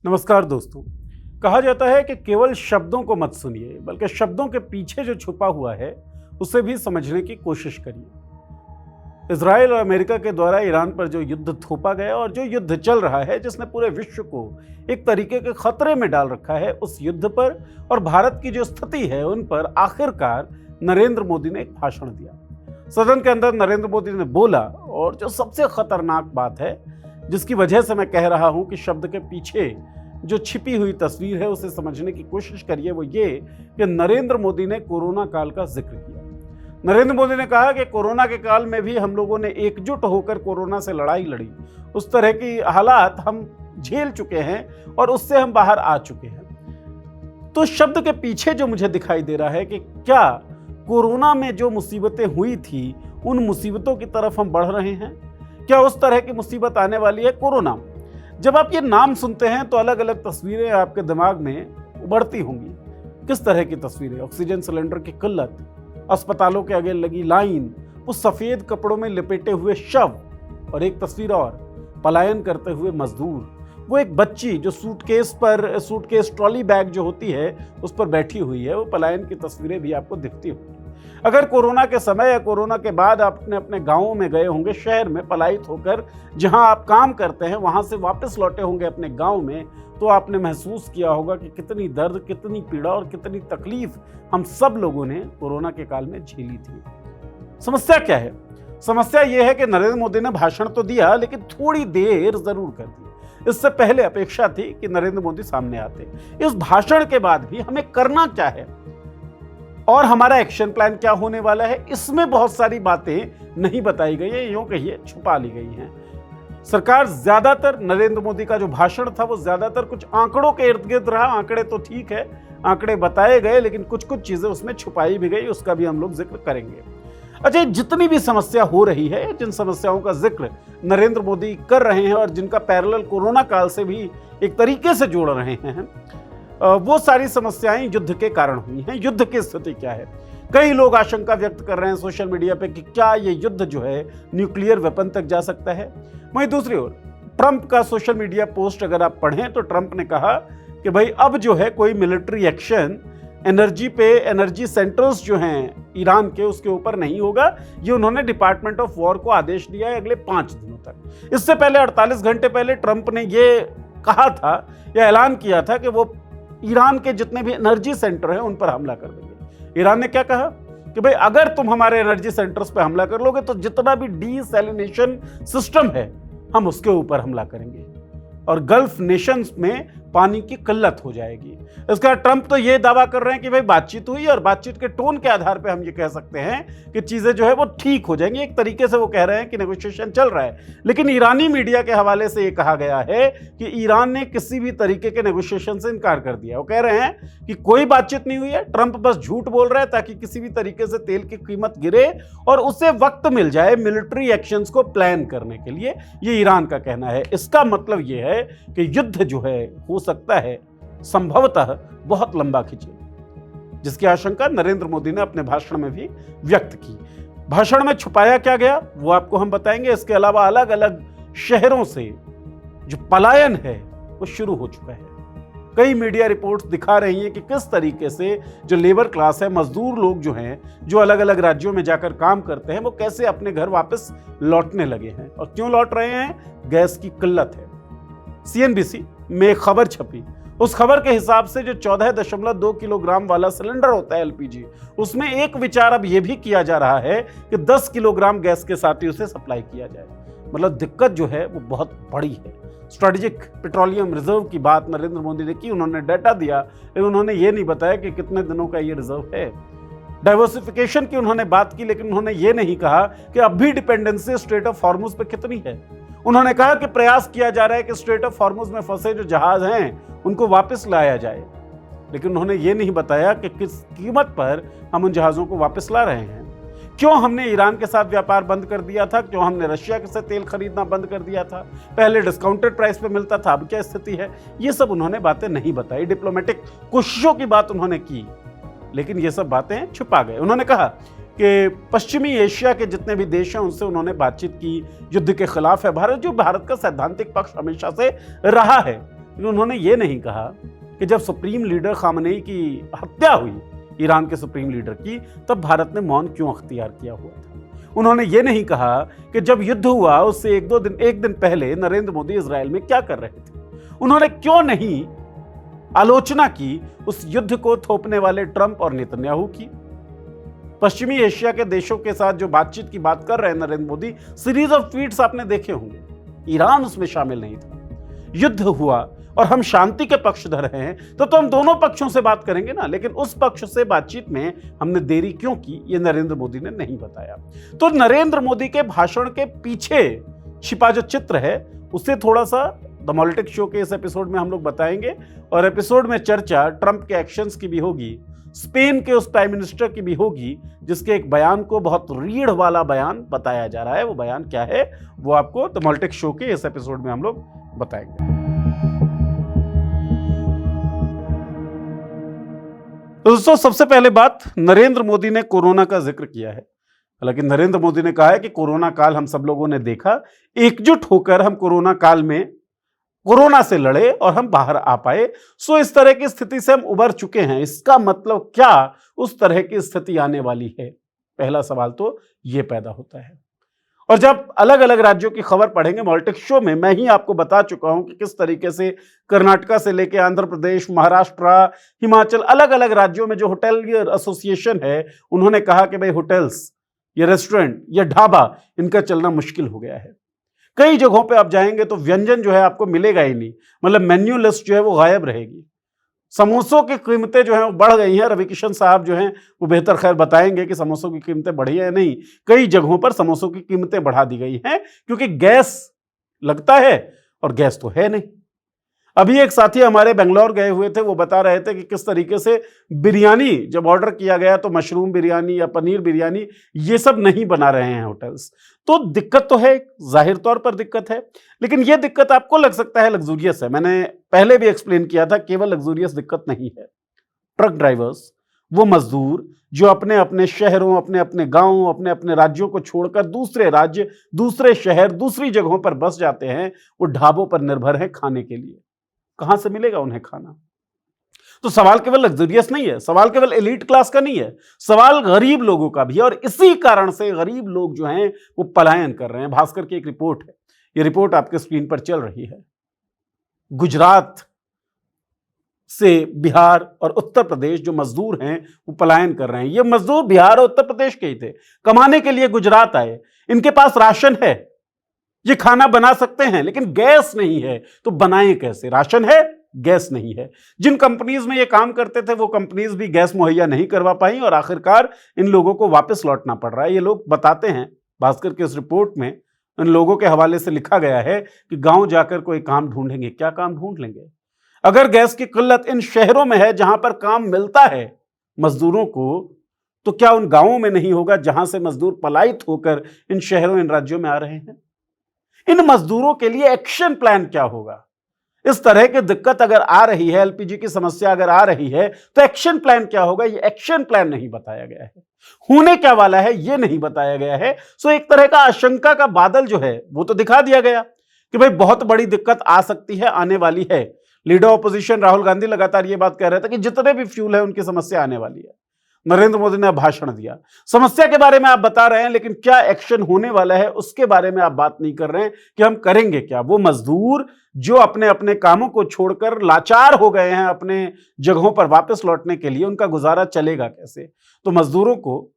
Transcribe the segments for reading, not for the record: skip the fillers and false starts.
नमस्कार दोस्तों। कहा जाता है कि केवल शब्दों को मत सुनिए, बल्कि शब्दों के पीछे जो छुपा हुआ है उसे भी समझने की कोशिश करिए। इजराइल और अमेरिका के द्वारा ईरान पर जो युद्ध थोपा गया और जो युद्ध चल रहा है, जिसने पूरे विश्व को एक तरीके के खतरे में डाल रखा है, उस युद्ध पर और भारत की जो स्थिति है उन पर आखिरकार नरेंद्र मोदी ने एक भाषण दिया। सदन के अंदर नरेंद्र मोदी ने बोला, और जो सबसे खतरनाक बात है, जिसकी वजह से मैं कह रहा हूं कि शब्द के पीछे जो छिपी हुई तस्वीर है उसे समझने की कोशिश करिए, वो ये कि नरेंद्र मोदी ने कोरोना काल का जिक्र किया। नरेंद्र मोदी ने कहा कि कोरोना के काल में भी हम लोगों ने एकजुट होकर कोरोना से लड़ाई लड़ी। उस तरह की हालात हम झेल चुके हैं और उससे हम बाहर आ चुके हैं। तो शब्द के पीछे जो मुझे दिखाई दे रहा है कि क्या कोरोना में जो मुसीबतें हुई थी उन मुसीबतों की तरफ हम बढ़ रहे हैं? क्या उस तरह की मुसीबत आने वाली है कोरोना? जब आप ये नाम सुनते हैं तो अलग अलग तस्वीरें आपके दिमाग में उभरती होंगी। किस तरह की तस्वीरें? ऑक्सीजन सिलेंडर की किल्लत, अस्पतालों के आगे लगी लाइन, उस सफेद कपड़ों में लपेटे हुए शव, और एक तस्वीर और, पलायन करते हुए मजदूर, वो एक बच्ची जो सूटकेस ट्रॉली बैग जो होती है उस पर बैठी हुई है, वो पलायन की तस्वीरें भी आपको दिखती होंगी। अगर कोरोना के समय या कोरोना के बाद आप अपने गांवों में गए होंगे, शहर में पलायित होकर जहां आप काम करते हैं वहां से वापस लौटे होंगे अपने गांव में, तो आपने महसूस किया होगा कि कितनी दर्द, कितनी पीड़ा और कितनी तकलीफ हम सब लोगों ने कोरोना के काल में झेली थी। समस्या क्या है? समस्या यह है कि नरेंद्र मोदी ने भाषण तो दिया, लेकिन थोड़ी देर जरूर कर दी। इससे पहले अपेक्षा थी कि नरेंद्र मोदी सामने आते। इस भाषण के बाद भी हमें करना क्या है और हमारा एक्शन प्लान क्या होने वाला है, इसमें बहुत सारी बातें नहीं बताई गई है, यूं कहिए छुपा ली गई हैं। सरकार ज्यादातर, नरेंद्र मोदी का जो भाषण था वो ज्यादातर कुछ आंकड़ों के इर्द गिर्द रहा। आंकड़े तो ठीक है, आंकड़े बताए गए, लेकिन कुछ कुछ चीजें उसमें छुपाई भी गई, उसका भी हम लोग जिक्र करेंगे। अच्छा, जितनी भी समस्या हो रही है, जिन समस्याओं का जिक्र नरेंद्र मोदी कर रहे हैं और जिनका पैरेलल कोरोना काल से भी एक तरीके से जोड़ रहे हैं, वो सारी समस्याएं युद्ध के कारण हुई हैं। युद्ध की स्थिति क्या है? कई लोग आशंका व्यक्त कर रहे हैं सोशल मीडिया पे कि क्या ये युद्ध जो है न्यूक्लियर वेपन तक जा सकता है। वहीं दूसरी ओर ट्रंप का सोशल मीडिया पोस्ट अगर आप पढ़ें तो ट्रंप ने कहा कि भाई अब जो है कोई मिलिट्री एक्शन एनर्जी सेंटर्स जो हैं ईरान के, उसके ऊपर नहीं होगा। ये उन्होंने डिपार्टमेंट ऑफ वॉर को आदेश दिया है अगले 5 दिनों तक। इससे पहले 48 घंटे पहले ट्रंप ने ये कहा था या ऐलान किया था कि वो ईरान के जितने भी एनर्जी सेंटर हैं उन पर हमला कर देंगे। ईरान ने क्या कहा कि भाई अगर तुम हमारे एनर्जी सेंटर्स पर हमला कर लोगे तो जितना भी डीसैलिनेशन सिस्टम है हम उसके ऊपर हमला करेंगे और गल्फ नेशंस में पानी की किल्लत हो जाएगी। इसका ट्रंप तो ये दावा कर रहे हैं कि भाई बातचीत हुई और बातचीत के टोन के आधार पे हम ये कह सकते हैं कि चीजें जो है वो ठीक हो जाएंगी। एक तरीके से वो कह रहे हैं कि नेगोशिएशन चल रहा है, लेकिन ईरानी मीडिया के हवाले से ये कहा गया है कि ईरान ने किसी भी तरीके के नेगोशिएशन से इनकार कर दिया। वो कह रहे हैं कि कोई बातचीत नहीं हुई है, ट्रंप बस झूठ बोल रहा है ताकि किसी भी तरीके से तेल की कीमत गिरे और उसे वक्त मिल जाए मिलिट्री एक्शंस को प्लान करने के लिए। ये ईरान का कहना है। इसका मतलब ये है कि युद्ध जो है हो सकता है संभवतः बहुत लंबा खिंचे, जिसकी आशंका नरेंद्र मोदी ने अपने भाषण में भी व्यक्त की। भाषण में छुपाया क्या गया वो आपको हम बताएंगे। इसके अलावा अलग अलग शहरों से जो पलायन है वो शुरू हो चुका है। कई मीडिया रिपोर्ट्स दिखा रही हैं कि किस तरीके से जो लेबर क्लास है, मजदूर लोग जो हैं, जो अलग अलग राज्यों में जाकर काम करते हैं, वो कैसे अपने घर वापस लौटने लगे हैं। और क्यों लौट रहे हैं? गैस की किल्लत है। CNBC में एक खबर छपी, उस खबर के हिसाब से जो 14.2 किलोग्राम वाला सिलेंडर होता है LPG, उसमें एक विचार अब यह भी किया जा रहा है कि 10 किलोग्राम गैस के साथ ही उसे सप्लाई किया जाए। मतलब दिक्कत जो है वो बहुत बड़ी है। स्ट्रेटेजिक पेट्रोलियम रिजर्व की बात नरेंद्र मोदी ने की, उन्होंने डाटा दिया, लेकिन उन्होंने ये नहीं बताया कि कितने दिनों का ये रिजर्व है। डाइवर्सिफिकेशन की उन्होंने बात की, लेकिन उन्होंने ये नहीं कहा कि अब भी डिपेंडेंसी स्ट्रेट ऑफ हॉर्मुज पे कितनी है। उन्होंने कहा कि प्रयास किया जा रहा है कि स्ट्रेट ऑफ हॉर्मुज में फंसे जो जहाज हैं उनको वापस लाया जाए, लेकिन उन्होंने ये नहीं बताया कि किस कीमत पर हम उन जहाजों को वापस ला रहे हैं। क्यों हमने ईरान के साथ व्यापार बंद कर दिया था? क्यों हमने रशिया से तेल खरीदना बंद कर दिया था? पहले डिस्काउंटेड प्राइस पे मिलता था, अब क्या स्थिति है? ये सब उन्होंने बातें नहीं बताई। डिप्लोमेटिक कोशिशों की बात उन्होंने की, लेकिन ये सब बातें छुपा गए। उन्होंने कहा कि पश्चिमी एशिया के जितने भी देश हैं उनसे उन्होंने बातचीत की। युद्ध के खिलाफ है भारत, जो भारत का सैद्धांतिक पक्ष हमेशा से रहा है, लेकिन उन्होंने ये नहीं कहा कि जब सुप्रीम लीडर खामनेई की हत्या हुई, ईरान के सुप्रीम लीडर की, तब भारत ने मौन क्यों अख्तियार किया हुआ था। उन्होंने ये नहीं कहा कि जब युद्ध हुआ उससे एक दिन पहले नरेंद्र मोदी इजराइल में क्या कर रहे थे। उन्होंने क्यों नहीं आलोचना की उस युद्ध को थोपने वाले ट्रंप और नेतन्याहू की। पश्चिमी एशिया के देशों के साथ जो बातचीत की बात कर रहे हैं Narendra Modi, series of tweets आपने देखे होंगे, ईरान उसमें शामिल नहीं था। युद्ध हुआ और हम शांति के पक्षधर हैं तो हम दोनों पक्षों से बात करेंगे ना, लेकिन उस पक्ष से बातचीत में हमने देरी क्यों की, ये नरेंद्र मोदी ने नहीं बताया। तो नरेंद्र मोदी के भाषण के पीछे छिपा जो चित्र है उसे थोड़ा सा द पॉलिटिक्स शो के इस एपिसोड में हम लोग बताएंगे, और एपिसोड में चर्चा ट्रंप के एक्शंस की भी होगी, स्पेन के उस प्राइम मिनिस्टर की भी होगी जिसके एक बयान को बहुत रीढ़ वाला बयान बताया जा रहा है। वो बयान क्या है वो आपको द पॉलिटिक्स शो के इस एपिसोड में हम लोग बताएंगे। तो दोस्तों, सबसे पहले बात, नरेंद्र मोदी ने कोरोना का जिक्र किया है। हालांकि नरेंद्र मोदी ने कहा है कि कोरोना काल हम सब लोगों ने देखा, एकजुट होकर हम कोरोना काल में कोरोना से लड़े और हम बाहर आ पाए। सो इस तरह की स्थिति से हम उबर चुके हैं। इसका मतलब क्या उस तरह की स्थिति आने वाली है, पहला सवाल तो यह पैदा होता है। और जब अलग अलग राज्यों की खबर पढ़ेंगे, पॉलिटिक्स शो में मैं ही आपको बता चुका हूं कि किस तरीके से कर्नाटका से लेकर आंध्र प्रदेश, महाराष्ट्र, हिमाचल, अलग अलग राज्यों में जो होटल एसोसिएशन है उन्होंने कहा कि भाई होटल्स या रेस्टोरेंट या ढाबा इनका चलना मुश्किल हो गया है। कई जगहों पे आप जाएंगे तो व्यंजन जो है आपको मिलेगा ही नहीं, मतलब मेन्यू लिस्ट जो है वो गायब रहेगी। समोसों की कीमतें जो हैं वो बढ़ गई हैं। रवि किशन साहब जो हैं वो बेहतर खैर बताएंगे कि समोसों की कीमतें बढ़ी है नहीं, कई जगहों पर समोसों की कीमतें बढ़ा दी गई हैं क्योंकि गैस लगता है और गैस तो है नहीं। अभी एक साथी हमारे बेंगलोर गए हुए थे, वो बता रहे थे कि किस तरीके से बिरयानी जब ऑर्डर किया गया तो मशरूम बिरयानी या पनीर बिरयानी ये सब नहीं बना रहे हैं होटल्स। तो दिक्कत तो है, जाहिर तौर पर दिक्कत है, लेकिन ये दिक्कत आपको लग सकता है लग्जूरियस है। मैंने पहले भी एक्सप्लेन किया था, केवल लग्जूरियस दिक्कत नहीं है। ट्रक ड्राइवर्स, वो मजदूर जो अपने अपने शहरों, अपने अपने गांवों, अपने अपने राज्यों को छोड़कर दूसरे राज्य, दूसरे शहर, दूसरी जगहों पर बस जाते हैं, वो ढाबों पर निर्भर हैं खाने के लिए। कहां से मिलेगा उन्हें खाना? तो सवाल केवल लग्जरियस नहीं है, सवाल केवल एलीट क्लास का नहीं है, सवाल गरीब लोगों का भी है। और इसी कारण से गरीब लोग जो हैं वो पलायन कर रहे हैं। भास्कर की एक रिपोर्ट है, ये रिपोर्ट आपके स्क्रीन पर चल रही है। गुजरात से बिहार और उत्तर प्रदेश जो मजदूर हैं वो पलायन कर रहे हैं। ये मजदूर बिहार और उत्तर प्रदेश के ही थे, कमाने के लिए गुजरात आए, इनके पास राशन है, ये खाना बना सकते हैं, लेकिन गैस नहीं है तो बनाएं कैसे? राशन है, गैस नहीं है। जिन कंपनीज में ये काम करते थे वो कंपनीज भी गैस मुहैया नहीं करवा पाई और आखिरकार इन लोगों को वापस लौटना पड़ रहा है। ये लोग बताते हैं, भास्कर के इस रिपोर्ट में इन लोगों के हवाले से लिखा गया है कि गांव जाकर कोई काम ढूंढेंगे। क्या काम ढूंढ लेंगे? अगर गैस की किल्लत इन शहरों में है जहां पर काम मिलता है मजदूरों को, तो क्या उन गांवों में नहीं होगा जहां से मजदूर पलायित होकर इन शहरों, इन राज्यों में आ रहे हैं? इन मजदूरों के लिए एक्शन प्लान क्या होगा? इस तरह की दिक्कत अगर आ रही है, एलपीजी की समस्या अगर आ रही है, तो एक्शन प्लान क्या होगा? ये एक्शन प्लान नहीं बताया गया है। होने क्या वाला है ये नहीं बताया गया है। सो एक तरह का आशंका का बादल जो है वो तो दिखा दिया गया कि भाई बहुत बड़ी दिक्कत आ सकती है, आने वाली है। लीडर ऑपोजिशन राहुल गांधी लगातार ये बात कह रहे थे कि जितने भी फ्यूल है उनकी समस्या आने वाली है। नरेंद्र मोदी ने भाषण दिया, समस्या के बारे में आप बता रहे हैं, लेकिन क्या एक्शन होने वाला है उसके बारे में आप बात नहीं कर रहे हैं कि हम करेंगे क्या। वो मजदूर जो अपने अपने कामों को छोड़कर लाचार हो गए हैं अपने जगहों पर वापस लौटने के लिए, उनका गुजारा चलेगा कैसे? तो मजदूरों को,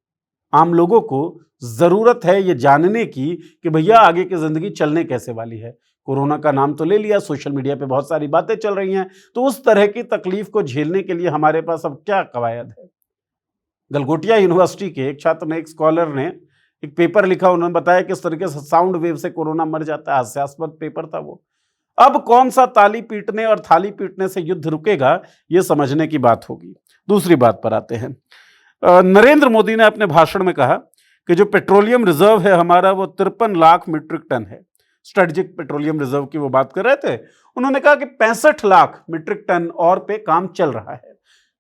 आम लोगों को जरूरत है ये जानने की कि भैया आगे की जिंदगी चलने कैसे वाली है। कोरोना का नाम तो ले लिया, सोशल मीडिया पे बहुत सारी बातें चल रही हैं, तो उस तरह की तकलीफ को झेलने के लिए हमारे पास अब क्या कवायद है? गलगोटिया यूनिवर्सिटी के एक छात्र ने, एक स्कॉलर ने एक पेपर लिखा, उन्होंने बताया किस तरीके से साउंड वेव से कोरोना मर जाता है। हास्यास्पद पेपर था वो। अब कौन सा ताली पीटने और थाली पीटने से युद्ध रुकेगा, ये समझने की बात होगी। दूसरी बात पर आते हैं। नरेंद्र मोदी ने अपने भाषण में कहा कि जो पेट्रोलियम रिजर्व है हमारा वो 53 लाख मीट्रिक टन है। स्ट्रेटेजिक पेट्रोलियम रिजर्व की वो बात कर रहे थे। उन्होंने कहा कि 65 लाख मीट्रिक टन और पे काम चल रहा है।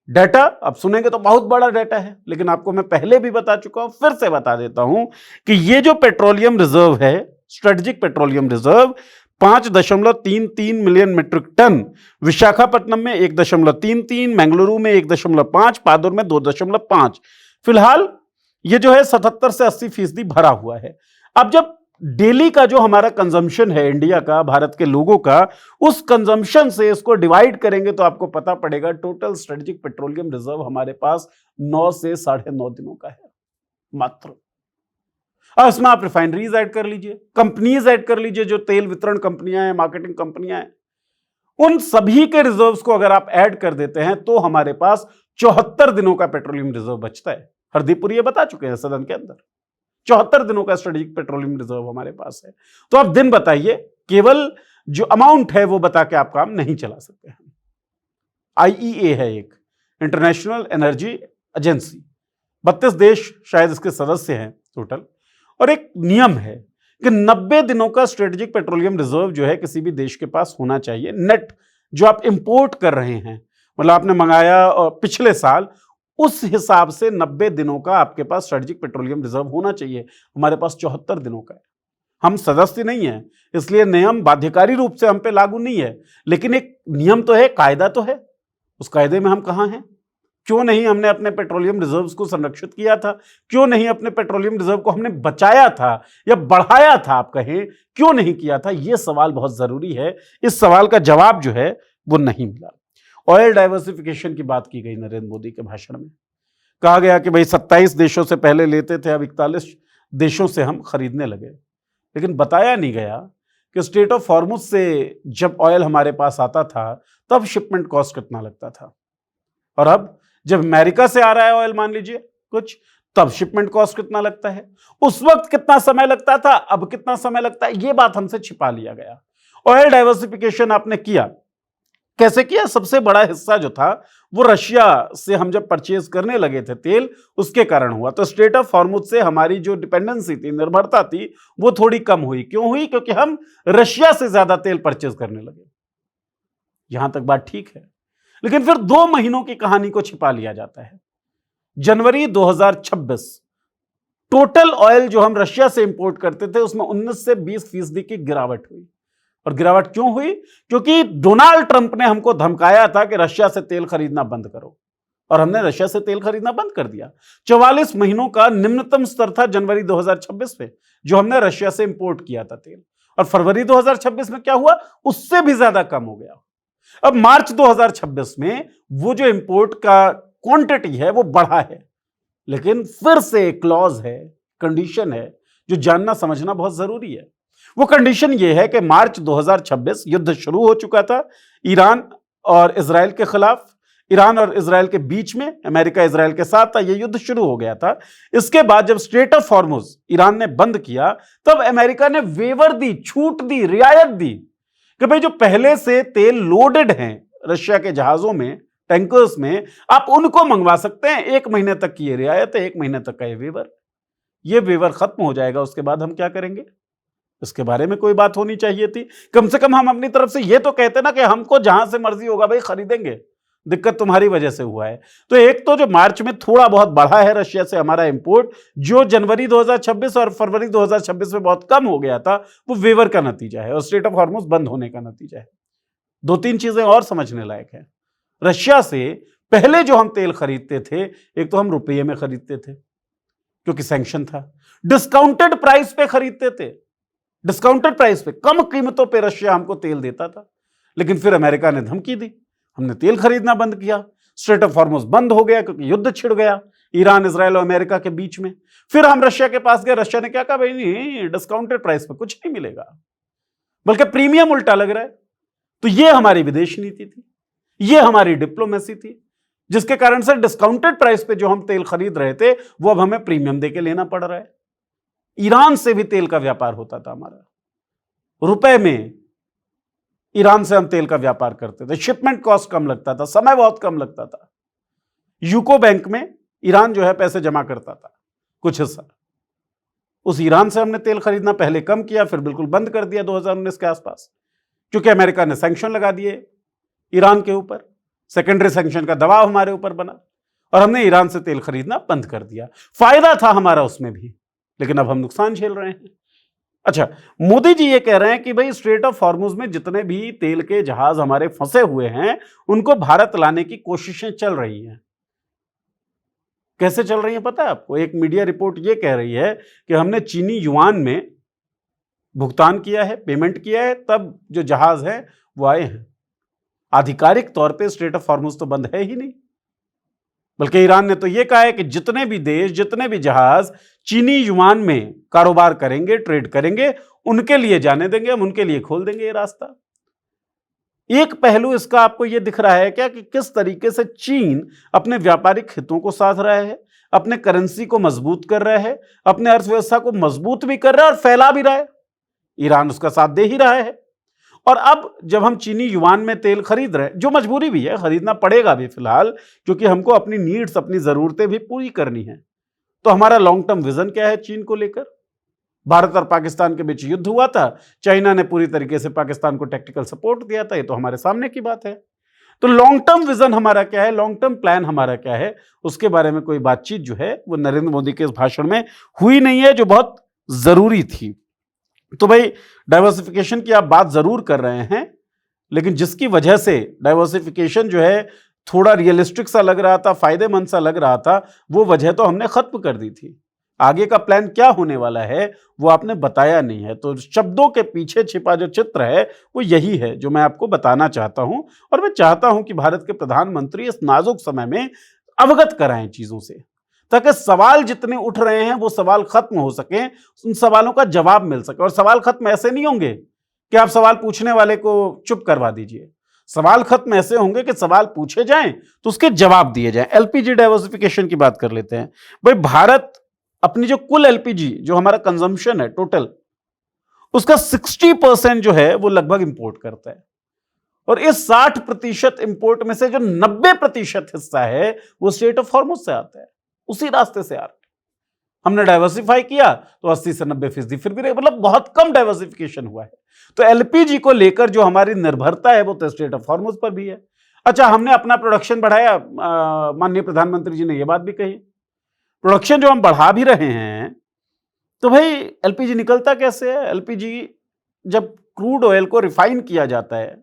डाटा अब सुनेंगे तो बहुत बड़ा डाटा है, लेकिन आपको मैं पहले भी बता चुका हूं, फिर से बता देता हूं कि ये जो पेट्रोलियम रिजर्व है, strategic petroleum reserve 5.33 million metric ton, Visakhapatnam में 1.33, बेंगलुरु में 1.5, पादुर में 2.5। फिलहाल ये जो है 77 से 80% भरा हुआ है। अब जब डेली का जो हमारा कंजम्पशन है इंडिया का, भारत के लोगों का, उस कंजम्पशन से इसको डिवाइड करेंगे तो आपको पता पड़ेगा टोटल स्ट्रेटेजिक पेट्रोलियम रिजर्व हमारे पास 9 से 9.5 दिनों का है मात्र। अब इसमें आप रिफाइनरीज ऐड कर लीजिए, कंपनीज ऐड कर लीजिए, जो तेल वितरण कंपनियां हैं, मार्केटिंग कंपनियां हैं, उन सभी के रिजर्व्स को अगर आप ऐड कर देते हैं तो हमारे पास 74 दिनों का पेट्रोलियम रिजर्व बचता है। हरदीप पुरी ये बता चुके हैं सदन के अंदर, 74 दिनों का स्ट्रेटेजिक पेट्रोलियम रिजर्व हमारे पास है। तो आप दिन बताइए, केवल जो अमाउंट है वो बता के आप काम नहीं चला सकते हैं। आईईए है एक इंटरनेशनल एनर्जी एजेंसी, 32 देश शायद इसके सदस्य हैं टोटल, और एक नियम है कि 90 दिनों का स्ट्रेटेजिक पेट्रोलियम रिजर्व जो है किसी भी देश के पास होना चाहिए। नेट जो आप इंपोर्ट कर रहे हैं, मतलब आपने मंगाया और पिछले साल, उस हिसाब से 90 दिनों का आपके पास स्ट्रेटेजिक पेट्रोलियम रिजर्व होना चाहिए। हमारे पास 74 दिनों का है। हम सदस्य नहीं है, इसलिए नियम बाध्यकारी रूप से हम पे लागू नहीं है, लेकिन एक नियम तो है, कायदा तो है। उस कायदे में हम कहां हैं? क्यों नहीं हमने अपने पेट्रोलियम रिजर्व्स को संरक्षित किया था? क्यों नहीं अपने पेट्रोलियम रिजर्व को हमने बचाया था या बढ़ाया था, आप कहें, क्यों नहीं किया था? यह सवाल बहुत जरूरी है। इस सवाल का जवाब जो है वो नहीं मिला। ऑयल डाइवर्सिफिकेशन की बात की गई नरेंद्र मोदी के भाषण में। कहा गया कि भाई 27 देशों से पहले लेते थे, अब 41 देशों से हम खरीदने लगे। लेकिन बताया नहीं गया कि स्ट्रेट ऑफ हॉर्मुज से जब ऑयल हमारे पास आता था तब शिपमेंट कॉस्ट कितना लगता था, और अब जब अमेरिका से आ रहा है ऑयल, मान लीजिए कुछ, तब शिपमेंट कॉस्ट कितना लगता है। उस वक्त कितना समय लगता था, अब कितना समय लगता है, यह बात हमसे छिपा लिया गया। ऑयल डाइवर्सिफिकेशन आपने किया, कैसे किया? सबसे बड़ा हिस्सा जो था वो रशिया से हम जब परचेज करने लगे थे तेल, उसके कारण हुआ। तो स्ट्रेट ऑफ हॉर्मुज से हमारी जो डिपेंडेंसी थी, निर्भरता थी, वो थोड़ी कम हुई। क्यों हुई? क्योंकि हम रशिया से ज्यादा तेल परचेज करने लगे। यहां तक बात ठीक है, लेकिन फिर 2 महीनों की कहानी को छिपा लिया जाता है। जनवरी 2026 टोटल ऑयल जो हम रशिया से इंपोर्ट करते थे उसमें 19 से 20% की गिरावट हुई। और गिरावट क्यों हुई? क्योंकि डोनाल्ड ट्रंप ने हमको धमकाया था कि रशिया से तेल खरीदना बंद करो, और हमने रशिया से तेल खरीदना बंद कर दिया। 44 महीनों का निम्नतम स्तर था जनवरी 2026 में जो हमने रशिया से इंपोर्ट किया था तेल, और फरवरी 2026 में क्या हुआ? उससे भी ज्यादा कम हो गया। अब मार्च 2026 में वो जो इंपोर्ट का क्वांटिटी है वो बढ़ा है, लेकिन फिर से एक क्लॉज है, कंडीशन है, जो जानना समझना बहुत जरूरी है। वो कंडीशन ये है कि मार्च 2026 युद्ध शुरू हो चुका था ईरान और इजराइल के खिलाफ। ईरान और इजराइल के बीच में, अमेरिका इजराइल के साथ था, यह युद्ध शुरू हो गया था। इसके बाद जब स्ट्रेट ऑफ हॉर्मुज ईरान ने बंद किया, तब अमेरिका ने वेवर दी, छूट दी, रियायत दी कि भाई जो पहले से तेल लोडेड हैं रशिया के जहाजों में, टैंकर्स में, आप उनको मंगवा सकते हैं। 1 महीने तक की ये रियायत है, 1 महीने तक का ये वेवर खत्म हो जाएगा। उसके बाद हम क्या करेंगे? इसके बारे में कोई बात होनी चाहिए थी। कम से कम हम अपनी तरफ से ये तो कहते ना कि हमको जहां से मर्जी होगा भाई खरीदेंगे, दिक्कत तुम्हारी वजह से हुआ है। तो एक तो जो मार्च में थोड़ा बहुत बढ़ा है रशिया से हमारा इंपोर्ट, जो जनवरी 2026 और फरवरी 2026 में बहुत कम हो गया था, वो वेवर का नतीजा है और स्ट्रेट ऑफ हॉर्मुज बंद होने का नतीजा है। 2-3 चीजें और समझने लायक है। रशिया से पहले जो हम तेल खरीदते थे, एक तो हम रुपये में खरीदते थे क्योंकि सैंक्शन था, डिस्काउंटेड प्राइस पे खरीदते थे, डिस्काउंटेड प्राइस पे, कम कीमतों पे रशिया हमको तेल देता था। लेकिन फिर अमेरिका ने धमकी दी, हमने तेल खरीदना बंद किया, स्ट्रेट ऑफ हॉर्मुज बंद हो गया क्योंकि युद्ध छिड़ गया ईरान, इजराइल और अमेरिका के बीच में। फिर हम रशिया के पास गए, रशिया ने क्या कहा? भाई नहीं, डिस्काउंटेड प्राइस पे कुछ नहीं मिलेगा, बल्कि प्रीमियम उल्टा लग रहा है। तो ये हमारी विदेश नीति थी, ये हमारी डिप्लोमेसी थी, जिसके कारण से डिस्काउंटेड प्राइस पे जो हम तेल खरीद रहे थे वो अब हमें प्रीमियम देके लेना पड़ रहा है। ईरान से भी तेल का व्यापार होता था हमारा, रुपए में ईरान से हम तेल का व्यापार करते थे, शिपमेंट कॉस्ट कम लगता था, समय बहुत कम लगता था। यूको बैंक में ईरान जो है पैसे जमा करता था कुछ हिस्सा, उस ईरान से हमने तेल खरीदना पहले कम किया, फिर बिल्कुल बंद कर दिया 2019 के आसपास, क्योंकि अमेरिका ने सैंक्शन लगा दिए ईरान के ऊपर। सेकेंडरी सैंक्शन का दबाव हमारे ऊपर बना और हमने ईरान से तेल खरीदना बंद कर दिया। फायदा था हमारा उसमें भी, लेकिन अब हम नुकसान झेल रहे हैं। अच्छा, मोदी जी ये कह रहे हैं कि भाई स्ट्रेट ऑफ हॉर्मुज में जितने भी तेल के जहाज हमारे फंसे हुए हैं उनको भारत लाने की कोशिशें चल रही हैं। कैसे चल रही है पता है आपको? एक मीडिया रिपोर्ट ये कह रही है कि हमने चीनी युआन में भुगतान किया है, पेमेंट किया है, तब जो जहाज है वो आए हैं। आधिकारिक तौर पे स्ट्रेट ऑफ हॉर्मुज तो बंद है ही नहीं, बल्कि ईरान ने तो यह कहा है कि जितने भी देश, जितने भी जहाज चीनी युआन में कारोबार करेंगे, ट्रेड करेंगे, उनके लिए जाने देंगे, हम उनके लिए खोल देंगे ये रास्ता। एक पहलू इसका आपको यह दिख रहा है क्या कि किस तरीके से चीन अपने व्यापारिक हितों को साध रहा है, अपने करेंसी को मजबूत कर रहा है, अपने अर्थव्यवस्था को मजबूत भी कर रहा है और फैला भी रहा है। ईरान उसका साथ दे ही रहा है। और अब जब हम चीनी युआन में तेल खरीद रहे हैं, जो मजबूरी भी है, खरीदना पड़ेगा भी फिलहाल, क्योंकि हमको अपनी नीड्स, अपनी जरूरतें भी पूरी करनी है, तो हमारा लॉन्ग टर्म विजन क्या है चीन को लेकर? भारत और पाकिस्तान के बीच युद्ध हुआ था, चाइना ने पूरी तरीके से पाकिस्तान को टैक्टिकल सपोर्ट दिया था, ये तो हमारे सामने की बात है। तो लॉन्ग टर्म विजन हमारा क्या है, लॉन्ग टर्म प्लान हमारा क्या है, उसके बारे में कोई बातचीत जो है वो नरेंद्र मोदी के इस भाषण में हुई नहीं है, जो बहुत जरूरी थी। तो भाई डाइवर्सिफिकेशन की आप बात जरूर कर रहे हैं, लेकिन जिसकी वजह से डाइवर्सिफिकेशन जो है थोड़ा रियलिस्टिक सा लग रहा था, फायदेमंद सा लग रहा था, वो वजह तो हमने खत्म कर दी थी। आगे का प्लान क्या होने वाला है वो आपने बताया नहीं है। तो शब्दों के पीछे छिपा जो चित्र है वो यही है जो मैं आपको बताना चाहता हूं, और मैं चाहता हूं कि भारत के प्रधानमंत्री इस नाजुक समय में अवगत कराएं चीजों से, ताकि सवाल जितने उठ रहे हैं वो सवाल खत्म हो सके, उन सवालों का जवाब मिल सके। और सवाल खत्म ऐसे नहीं होंगे कि आप सवाल पूछने वाले को चुप करवा दीजिए। सवाल खत्म ऐसे होंगे कि सवाल पूछे जाएं तो उसके जवाब दिए जाएं। एलपीजी डाइवर्सिफिकेशन की बात कर लेते हैं। भाई भारत अपनी जो कुल एलपीजी जो हमारा कंजम्पशन है टोटल, उसका 60% जो है वो लगभग इंपोर्ट करता है, और इस 60% इंपोर्ट में से जो 90% हिस्सा है वो स्ट्रेट ऑफ हॉर्मुज से आता है, उसी रास्ते से आ रहा है। हमने डाइवर्सिफाई किया तो 80 से 90% फिर भी, मतलब बहुत कम डाइवर्सिफिकेशन हुआ है। तो एलपीजी को लेकर जो हमारी निर्भरता है वो तो स्ट्रेट ऑफ हॉर्मुज पर भी है। अच्छा, हमने अपना प्रोडक्शन बढ़ाया, माननीय प्रधानमंत्री जी ने यह बात भी कही, प्रोडक्शन जो हम बढ़ा भी रहे हैं, तो भाई एलपीजी निकलता कैसे है? एलपीजी जब क्रूड ऑयल को रिफाइन किया जाता है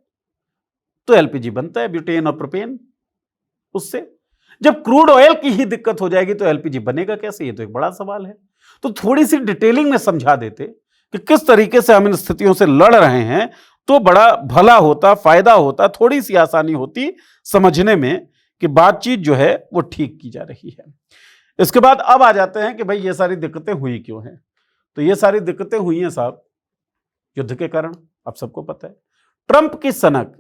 तो एलपीजी बनता है, ब्यूटेन और प्रोपेन। उससे जब क्रूड ऑयल की ही दिक्कत हो जाएगी तो एलपीजी बनेगा कैसे? ये तो एक बड़ा सवाल है। तो थोड़ी सी डिटेलिंग में समझा देते कि किस तरीके से हम इन स्थितियों से लड़ रहे हैं तो बड़ा भला होता, फायदा होता, थोड़ी सी आसानी होती समझने में कि बातचीत जो है वो ठीक की जा रही है। इसके बाद अब आ जाते हैं कि भाई ये सारी दिक्कतें हुई क्यों हैं? तो ये सारी दिक्कतें हुई हैं साहब युद्ध के कारण। आप सबको पता है ट्रंप की सनक,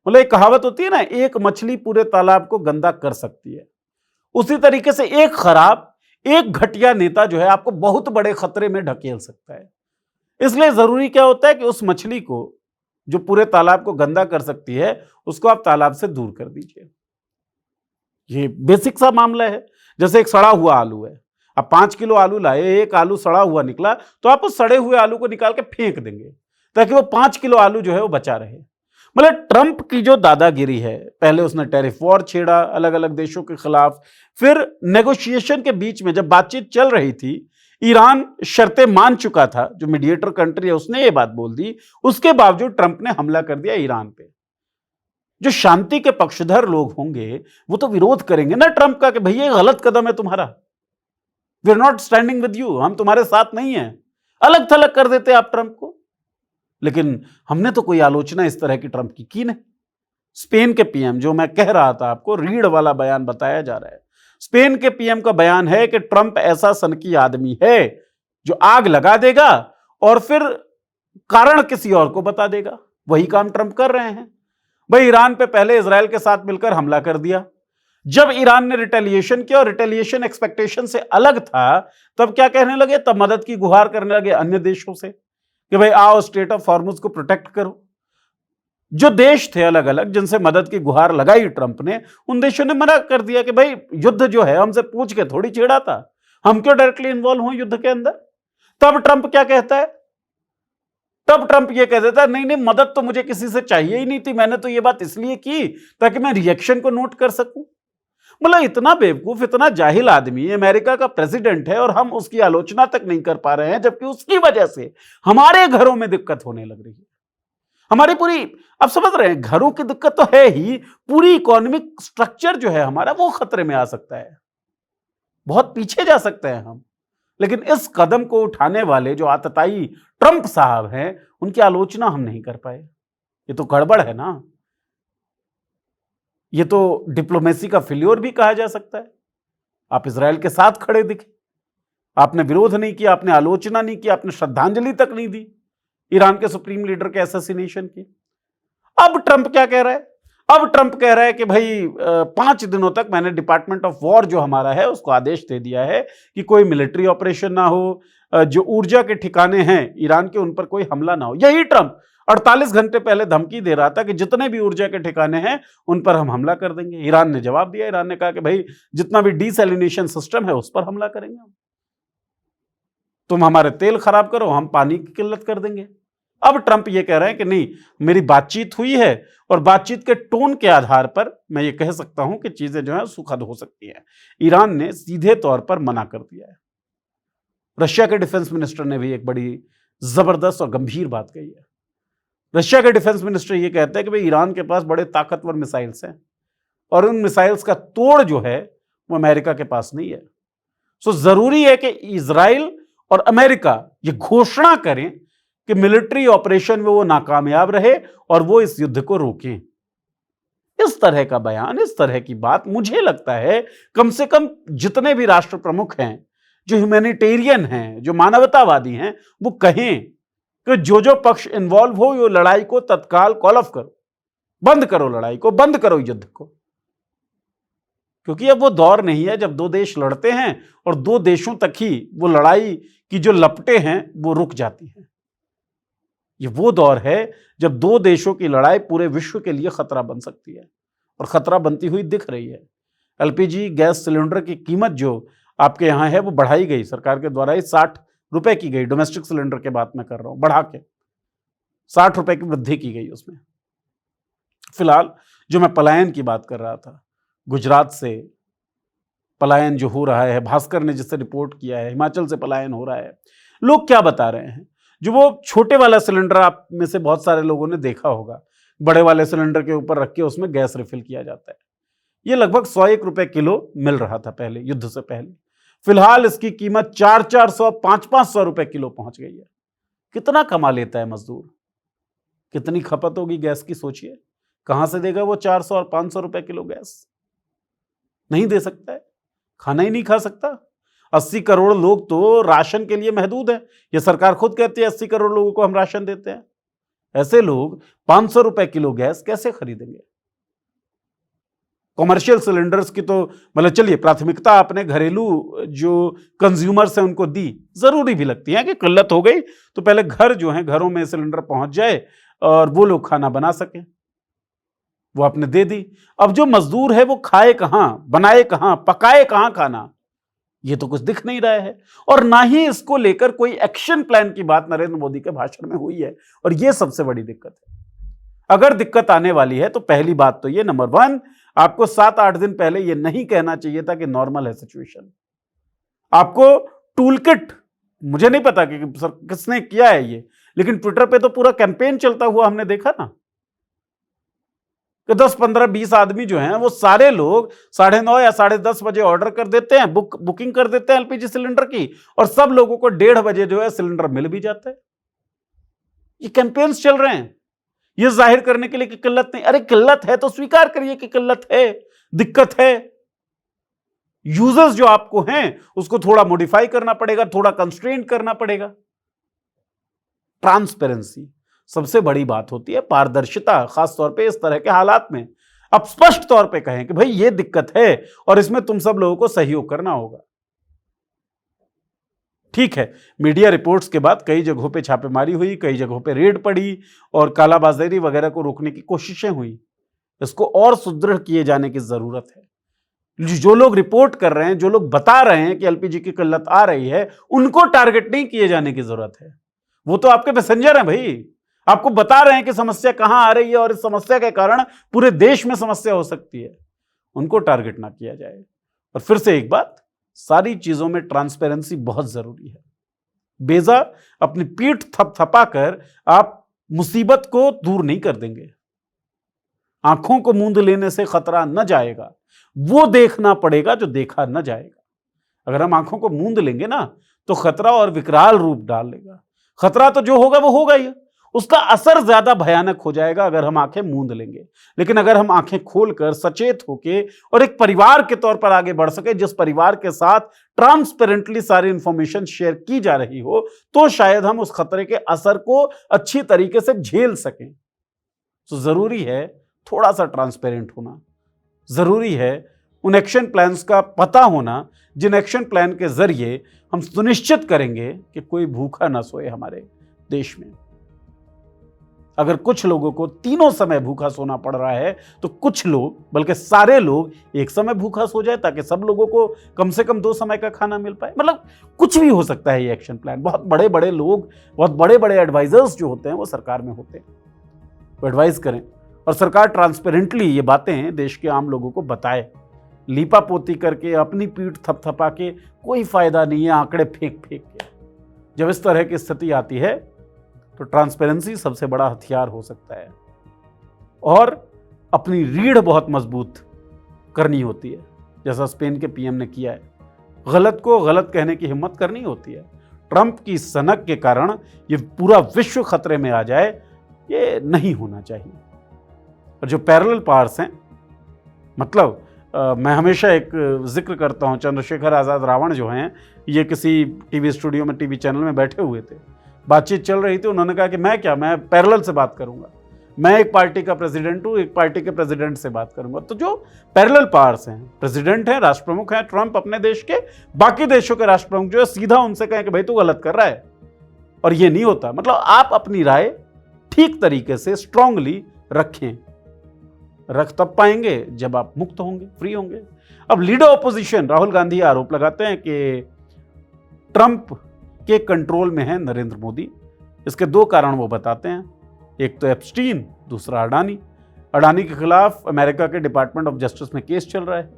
मतलब एक कहावत होती है ना, एक मछली पूरे तालाब को गंदा कर सकती है, उसी तरीके से एक खराब, एक घटिया नेता जो है आपको बहुत बड़े खतरे में ढकेल सकता है। इसलिए जरूरी क्या होता है कि उस मछली को जो पूरे तालाब को गंदा कर सकती है उसको आप तालाब से दूर कर दीजिए। ये बेसिक सा मामला है। जैसे एक सड़ा हुआ आलू है, आप 5 किलो आलू लाए, एक आलू सड़ा हुआ निकला तो आप उस सड़े हुए आलू को निकाल के फेंक देंगे ताकि वो 5 किलो आलू जो है वो बचा रहे। मतलब ट्रंप की जो दादागिरी है, पहले उसने टैरिफ वॉर छेड़ा अलग अलग देशों के खिलाफ, फिर नेगोशिएशन के बीच में जब बातचीत चल रही थी, ईरान शर्तें मान चुका था, जो मीडिएटर कंट्री है उसने ये बात बोल दी, उसके बावजूद ट्रंप ने हमला कर दिया ईरान पे। जो शांति के पक्षधर लोग होंगे वो तो विरोध करेंगे ना ट्रंप का कि भैया ये गलत कदम है तुम्हारा, we are not standing with you, हम तुम्हारे साथ नहीं हैं। अलग थलग कर देते आप ट्रंप को। लेकिन हमने तो कोई आलोचना इस तरह की ट्रंप की नहीं। स्पेन के पीएम, जो मैं कह रहा था आपको, रीढ़ वाला बयान बताया जा रहा है, स्पेन के पीएम का बयान है कि ट्रंप ऐसा सनकी आदमी है जो आग लगा देगा और फिर कारण किसी और को बता देगा। वही काम ट्रंप कर रहे हैं। भाई ईरान पे पहले इजराइल के साथ मिलकर हमला कर दिया, जब ईरान ने रिटेलिएशन किया और रिटेलिएशन एक्सपेक्टेशन से अलग था, तब क्या कहने लगे? तब मदद की गुहार करने लगे अन्य देशों से कि भाई आओ स्ट्रेट ऑफ हॉर्मुज को प्रोटेक्ट करो। जो देश थे अलग अलग जिनसे मदद की गुहार लगाई ट्रंप ने, उन देशों ने मना कर दिया कि भाई युद्ध जो है हमसे पूछ के थोड़ी छेड़ा था, हम क्यों डायरेक्टली इन्वॉल्व हो युद्ध के अंदर। तब ट्रंप क्या कहता है? तब ट्रंप ये कह देता है नहीं नहीं, मदद तो मुझे किसी से चाहिए ही नहीं थी, मैंने तो ये बात इसलिए की ताकि मैं रिएक्शन को नोट कर सकूं। मतलब इतना बेवकूफ, इतना जाहिल आदमी अमेरिका का प्रेसिडेंट है और हम उसकी आलोचना तक नहीं कर पा रहे हैं, जबकि उसकी वजह से हमारे घरों में दिक्कत होने लग रही है। हमारी पूरी, आप समझ रहे हैं, घरों की दिक्कत तो है ही, पूरी इकोनॉमिक स्ट्रक्चर जो है हमारा वो खतरे में आ सकता है, बहुत पीछे जा सकते हैं हम। लेकिन इस कदम को उठाने वाले जो आतताई ट्रंप साहब हैं, उनकी आलोचना हम नहीं कर पाए। ये तो गड़बड़ है ना, ये तो डिप्लोमेसी का फेल्योर भी कहा जा सकता है। आप इजराइल के साथ खड़े दिखे, आपने विरोध नहीं किया, आपने आलोचना नहीं की, आपने श्रद्धांजलि तक नहीं दी ईरान के सुप्रीम लीडर के असैसिनेशन की। अब ट्रंप क्या कह रहा है? अब ट्रंप कह रहा है कि भाई 5 दिनों तक मैंने डिपार्टमेंट ऑफ वॉर जो हमारा है उसको आदेश दे दिया है कि कोई मिलिट्री ऑपरेशन ना हो, जो ऊर्जा के ठिकाने हैं ईरान के उन पर कोई हमला ना हो। यही ट्रंप 48 घंटे पहले धमकी दे रहा था कि जितने भी ऊर्जा के ठिकाने हैं उन पर हम हमला कर देंगे। ईरान ने जवाब दिया, ईरान ने कहा कि भाई जितना भी डीसैलिनेशन सिस्टम है उस पर हमला करेंगे हम, तुम हमारे तेल खराब करो, हम पानी की किल्लत कर देंगे। अब ट्रंप ये कह रहे हैं कि नहीं, मेरी बातचीत हुई है और बातचीत के टोन के आधार पर मैं ये कह सकता हूं कि चीजें जो है सुखद हो सकती हैं। ईरान ने सीधे तौर पर मना कर दिया है। रशिया के डिफेंस मिनिस्टर ने भी एक बड़ी जबरदस्त और गंभीर बात कही है। रशिया के डिफेंस मिनिस्टर ये कहते हैं कि भाई ईरान के पास बड़े ताकतवर मिसाइल्स हैं और उन मिसाइल्स का तोड़ जो है वो अमेरिका के पास नहीं है। सो जरूरी है कि इजराइल और अमेरिका ये घोषणा करें कि मिलिट्री ऑपरेशन में वो नाकामयाब रहे और वो इस युद्ध को रोकें। इस तरह का बयान, इस तरह की बात, मुझे लगता है कम से कम जितने भी राष्ट्र प्रमुख हैं, जो ह्यूमैनिटेरियन हैं, जो मानवतावादी हैं, वो कहें कि जो पक्ष इन्वॉल्व हो वो लड़ाई को तत्काल कॉल ऑफ करो, बंद करो लड़ाई को, बंद करो युद्ध को। क्योंकि अब वो दौर नहीं है जब 2 देश लड़ते हैं और 2 देशों तक ही वो लड़ाई की जो लपटें हैं वो रुक जाती हैं। ये वो दौर है जब 2 देशों की लड़ाई पूरे विश्व के लिए खतरा बन सकती है और खतरा बनती हुई दिख रही है। एलपीजी गैस सिलेंडर की कीमत जो आपके यहाँ है वो बढ़ाई गई सरकार के द्वारा ही, 60 रुपए की गई। डोमेस्टिक सिलेंडर की बात मैं कर रहा हूं, बढ़ा के 60 रुपए की वृद्धि की गई उसमें। फिलहाल जो मैं पलायन की बात कर रहा था, गुजरात से पलायन जो हो रहा है, भास्कर ने जिससे रिपोर्ट किया है, हिमाचल से पलायन हो रहा है। लोग क्या बता रहे हैं? जो वो छोटे वाला सिलेंडर आप में से बहुत सारे लोगों ने देखा होगा, बड़े वाले सिलेंडर के ऊपर रख के उसमें गैस रिफिल किया जाता है। ये लगभग 101 रुपए किलो मिल रहा था पहले, युद्ध से पहले। फिलहाल इसकी कीमत 400-400, 500-500 रुपए किलो पहुंच गई है। कितना कमा लेता है मजदूर? कितनी खपत होगी गैस की, सोचिए। कहां से देगा वो 400 और 500 रुपए किलो गैस? नहीं दे सकता है, खाना ही नहीं खा सकता। 80 करोड़ लोग तो राशन के लिए महदूद है। ये सरकार खुद कहती है 80 करोड़ लोगों को हम राशन देते हैं। ऐसे लोग 500 रुपए किलो गैस कैसे खरीदेंगे? कॉमर्शियल सिलेंडर्स की तो मतलब चलिए प्राथमिकता आपने घरेलू जो कंज्यूमर्स हैं उनको दी, जरूरी भी लगती है कि किल्लत हो गई तो पहले घर जो है, घरों में सिलेंडर पहुंच जाए और वो लोग खाना बना सकें, वो आपने दे दी। अब जो मजदूर है वो खाए कहां, बनाए कहां, पकाए कहां खाना? ये तो कुछ दिख नहीं रहा है और ना ही इसको लेकर कोई एक्शन प्लान की बात नरेंद्र मोदी के भाषण में हुई है और ये सबसे बड़ी दिक्कत है। अगर दिक्कत आने वाली है तो पहली बात तो ये, नंबर 1, आपको 7-8 दिन पहले ये नहीं कहना चाहिए था कि नॉर्मल है सिचुएशन। आपको टूलकिट, मुझे नहीं पता कि सर किसने किया है ये, लेकिन ट्विटर पे तो पूरा कैंपेन चलता हुआ हमने देखा ना कि 10, 15, 20 आदमी जो हैं वो सारे लोग 9:30 या 10:30 बजे ऑर्डर कर देते हैं, बुकिंग कर देते हैं एलपीजी सिलेंडर की और सब लोगों को 1:30 बजे जो है सिलेंडर मिल भी जाता है। ये कैंपेन्स चल रहे हैं ये जाहिर करने के लिए कि किल्लत नहीं। अरे किल्लत है तो स्वीकार करिए कि किल्लत है, दिक्कत है। यूजर्स जो आपको हैं उसको थोड़ा मॉडिफाई करना पड़ेगा, थोड़ा कंस्ट्रेंट करना पड़ेगा। ट्रांसपेरेंसी सबसे बड़ी बात होती है, पारदर्शिता, खासतौर पे इस तरह के हालात में। अब स्पष्ट तौर पे कहें कि भाई ये दिक्कत है और इसमें तुम सब लोगों को सहयोग करना होगा। ठीक है, मीडिया रिपोर्ट्स के बाद कई जगहों पे छापेमारी हुई, कई जगहों पे रेड पड़ी और कालाबाजारी वगैरह को रोकने की कोशिशें हुई। इसको और सुदृढ़ किए जाने की जरूरत है। जो लोग रिपोर्ट कर रहे हैं, जो लोग बता रहे हैं कि एलपीजी की किल्लत आ रही है, उनको टारगेट नहीं किए जाने की जरूरत है। वो तो आपके पैसेंजर हैं भाई, आपको बता रहे हैं कि समस्या कहां आ रही है और इस समस्या के कारण पूरे देश में समस्या हो सकती है। उनको टारगेट ना किया जाए। और फिर से एक बात, सारी चीजों में ट्रांसपेरेंसी बहुत जरूरी है। बेजा अपनी पीठ थपथपा कर आप मुसीबत को दूर नहीं कर देंगे। आंखों को मूंद लेने से खतरा न जाएगा, वो देखना पड़ेगा जो देखा न जाएगा। अगर हम आंखों को मूंद लेंगे ना तो खतरा और विकराल रूप डाल लेगा। खतरा तो जो होगा वो होगा ही, उसका असर ज्यादा भयानक हो जाएगा अगर हम आंखें मूंद लेंगे। लेकिन अगर हम आंखें खोलकर सचेत होके और एक परिवार के तौर पर आगे बढ़ सके, जिस परिवार के साथ ट्रांसपेरेंटली सारी इंफॉर्मेशन शेयर की जा रही हो, तो शायद हम उस खतरे के असर को अच्छी तरीके से झेल सकें। तो जरूरी है थोड़ा सा ट्रांसपेरेंट होना, जरूरी है उन एक्शन प्लान्स का पता होना जिन एक्शन प्लान के जरिए हम सुनिश्चित करेंगे कि कोई भूखा ना सोए हमारे देश में। अगर कुछ लोगों को तीनों समय भूखा सोना पड़ रहा है तो कुछ लोग, बल्कि सारे लोग, एक समय भूखा सो जाए ताकि सब लोगों को कम से कम 2 समय का खाना मिल पाए। मतलब कुछ भी हो सकता है ये एक्शन प्लान। बहुत बड़े बड़े लोग, बहुत बड़े बड़े एडवाइजर्स जो होते हैं वो सरकार में होते हैं, वो एडवाइज करें और सरकार ट्रांसपेरेंटली ये बातें देश के आम लोगों को बताए। लीपापोती करके, अपनी पीठ थपथपा के कोई फायदा नहीं है, आंकड़े फेंक फेंक के। जब इस तरह की स्थिति आती है तो ट्रांसपेरेंसी सबसे बड़ा हथियार हो सकता है और अपनी रीढ़ बहुत मजबूत करनी होती है, जैसा स्पेन के पीएम ने किया है। गलत को गलत कहने की हिम्मत करनी होती है। ट्रंप की सनक के कारण ये पूरा विश्व खतरे में आ जाए, ये नहीं होना चाहिए। और जो पैरेलल पावर्स हैं, मतलब मैं हमेशा एक जिक्र करता हूं, चंद्रशेखर आज़ाद रावण जो हैं, ये किसी टीवी स्टूडियो में, टीवी चैनल में बैठे हुए थे, बातचीत चल रही थी। उन्होंने कहा कि मैं पैरेलल से बात करूंगा, मैं एक पार्टी का प्रेसिडेंट हूं, एक पार्टी के प्रेसिडेंट से बात करूंगा। तो जो पैरेलल पावर्स हैं, प्रेसिडेंट हैं, राष्ट्र प्रमुख हैं, ट्रंप अपने देश के, बाकी देशों के राष्ट्र प्रमुख जो है सीधा उनसे कहें कि भाई तू गलत कर रहा है। और ये नहीं होता। मतलब आप अपनी राय ठीक तरीके से स्ट्रांगली रखें। रख तब पाएंगे जब आप मुक्त होंगे, फ्री होंगे। अब लीडर ऑपोजिशन राहुल गांधी आरोप लगाते हैं कि ट्रंप के कंट्रोल में है नरेंद्र मोदी। इसके 2 कारण वो बताते हैं, एक तो एप्स्टीन, दूसरा अडानी। अडानी के खिलाफ अमेरिका के डिपार्टमेंट ऑफ जस्टिस में केस चल रहा है।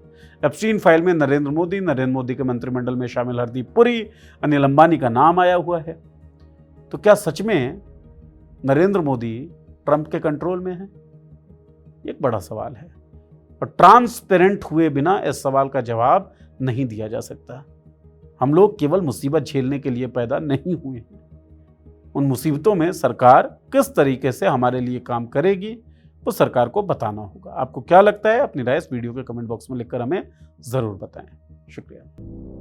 एप्स्टीन फाइल में नरेंद्र मोदी के मंत्रिमंडल में शामिल हरदीप पुरी, अनिल अंबानी का नाम आया हुआ है। तो क्या सच में नरेंद्र मोदी ट्रंप के कंट्रोल में है? एक बड़ा सवाल है और ट्रांसपेरेंट हुए बिना इस सवाल का जवाब नहीं दिया जा सकता। हम लोग केवल मुसीबत झेलने के लिए पैदा नहीं हुए हैं। उन मुसीबतों में सरकार किस तरीके से हमारे लिए काम करेगी वो सरकार को बताना होगा। आपको क्या लगता है? अपनी राय इस वीडियो के कमेंट बॉक्स में लिखकर हमें जरूर बताएं। शुक्रिया।